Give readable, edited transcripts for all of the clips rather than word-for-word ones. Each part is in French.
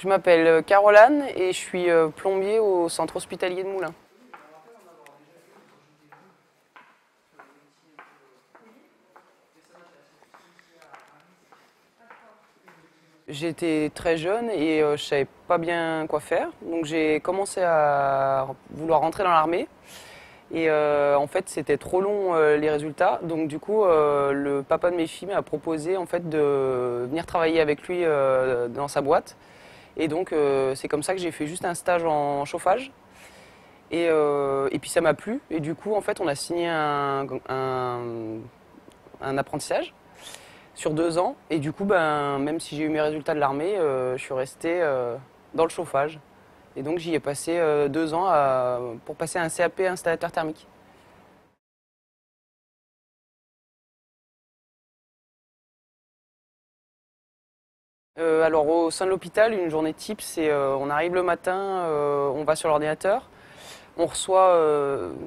Je m'appelle Caroline et je suis plombier au centre hospitalier de Moulins. J'étais très jeune et je savais pas bien quoi faire. Donc j'ai commencé à vouloir rentrer dans l'armée. Et en fait, c'était trop long les résultats. Donc du coup, le papa de mes filles m'a proposé en fait de venir travailler avec lui dans sa boîte. Et donc c'est comme ça que j'ai fait juste un stage en chauffage. Et puis ça m'a plu. Et du coup, en fait, on a signé un apprentissage sur 2 ans. Et du coup, ben, même si j'ai eu mes résultats de l'armée, je suis resté dans le chauffage. Et donc j'y ai passé 2 ans pour passer un CAP installateur thermique. Alors au sein de l'hôpital, une journée type, c'est on arrive le matin, on va sur l'ordinateur, on reçoit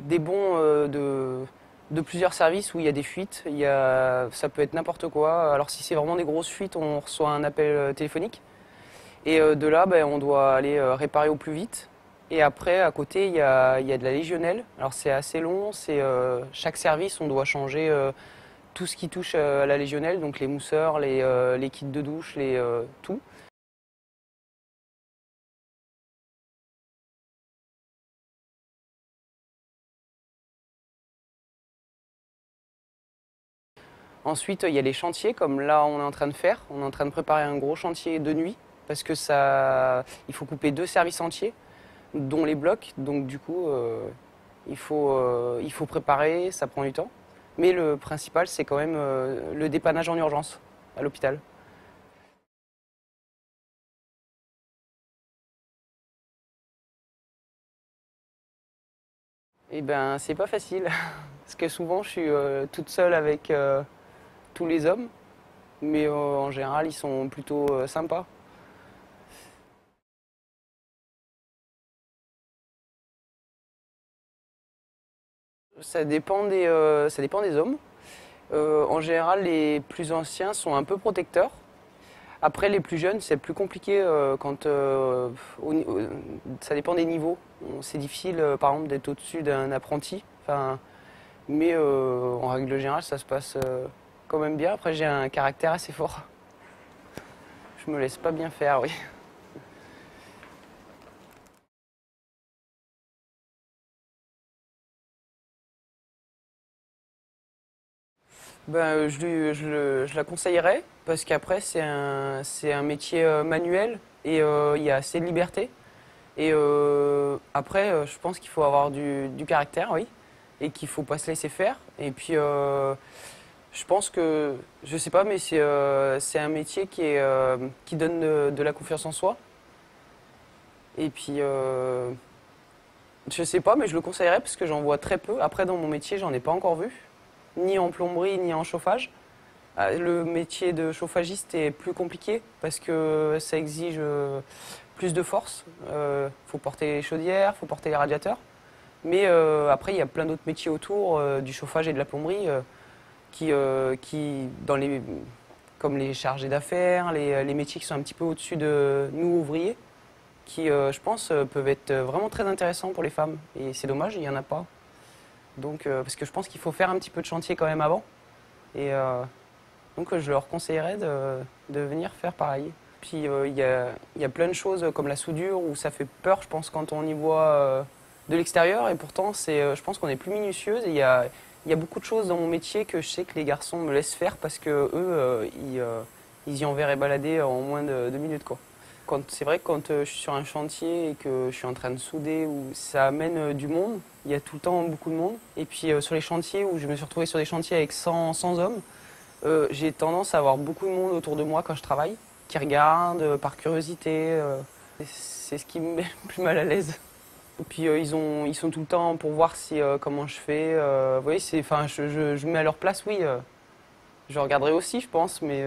des bons de plusieurs services où il y a des fuites. Ça peut être n'importe quoi. Alors si c'est vraiment des grosses fuites, on reçoit un appel téléphonique. Et de là, ben, on doit aller réparer au plus vite. Et après, à côté, il y a de la légionnelle. Alors c'est assez long. Chaque service, on doit changer tout ce qui touche à la légionnelle, donc les mousseurs, les kits de douche, tout. Ensuite, il y a les chantiers, comme là on est en train de faire. On est en train de préparer un gros chantier de nuit parce que il faut couper 2 services entiers, dont les blocs. Donc du coup, il faut préparer, ça prend du temps. Mais le principal, c'est quand même le dépannage en urgence à l'hôpital. Eh ben, c'est pas facile parce que souvent je suis toute seule avec tous les hommes, mais en général ils sont plutôt sympas. Ça dépend des hommes. En général, les plus anciens sont un peu protecteurs. Après, les plus jeunes, c'est plus compliqué ça dépend des niveaux. C'est difficile, par exemple, d'être au-dessus d'un apprenti. Enfin, mais en règle générale, ça se passe quand même bien. Après, j'ai un caractère assez fort. Je me laisse pas bien faire, oui. Ben, je la conseillerais parce qu'après, c'est un métier manuel et il y a assez de liberté. Et après, je pense qu'il faut avoir du caractère, oui, et qu'il faut pas se laisser faire. Et puis, je pense que, je sais pas, mais c'est un métier qui donne de la confiance en soi. Et puis, je sais pas, mais je le conseillerais parce que j'en vois très peu. Après, dans mon métier, j'en ai pas encore vu, ni en plomberie, ni en chauffage. Le métier de chauffagiste est plus compliqué parce que ça exige plus de force. Faut porter les chaudières, faut porter les radiateurs. Mais après, il y a plein d'autres métiers autour du chauffage et de la plomberie qui comme les chargés d'affaires, les métiers qui sont un petit peu au-dessus de nous ouvriers, qui, je pense, peuvent être vraiment très intéressants pour les femmes. Et c'est dommage, il n'y en a pas. Donc, parce que je pense qu'il faut faire un petit peu de chantier quand même avant. Et donc, je leur conseillerais de venir faire pareil. Puis, il y a plein de choses comme la soudure où ça fait peur, je pense, quand on y voit de l'extérieur. Et pourtant, je pense qu'on est plus minutieuse. Et il y a beaucoup de choses dans mon métier que je sais que les garçons me laissent faire parce que eux, ils y enverraient balader en moins de 2 minutes, quoi. C'est vrai que quand je suis sur un chantier et que je suis en train de souder, où ça amène du monde, il y a tout le temps beaucoup de monde. Et puis sur les chantiers où je me suis retrouvé sur des chantiers avec 100 hommes, j'ai tendance à avoir beaucoup de monde autour de moi quand je travaille, qui regarde par curiosité. Et c'est ce qui me met le plus mal à l'aise. Et puis ils sont tout le temps pour voir comment je fais. Vous voyez, enfin, je me mets à leur place, oui. Je regarderai aussi, je pense, mais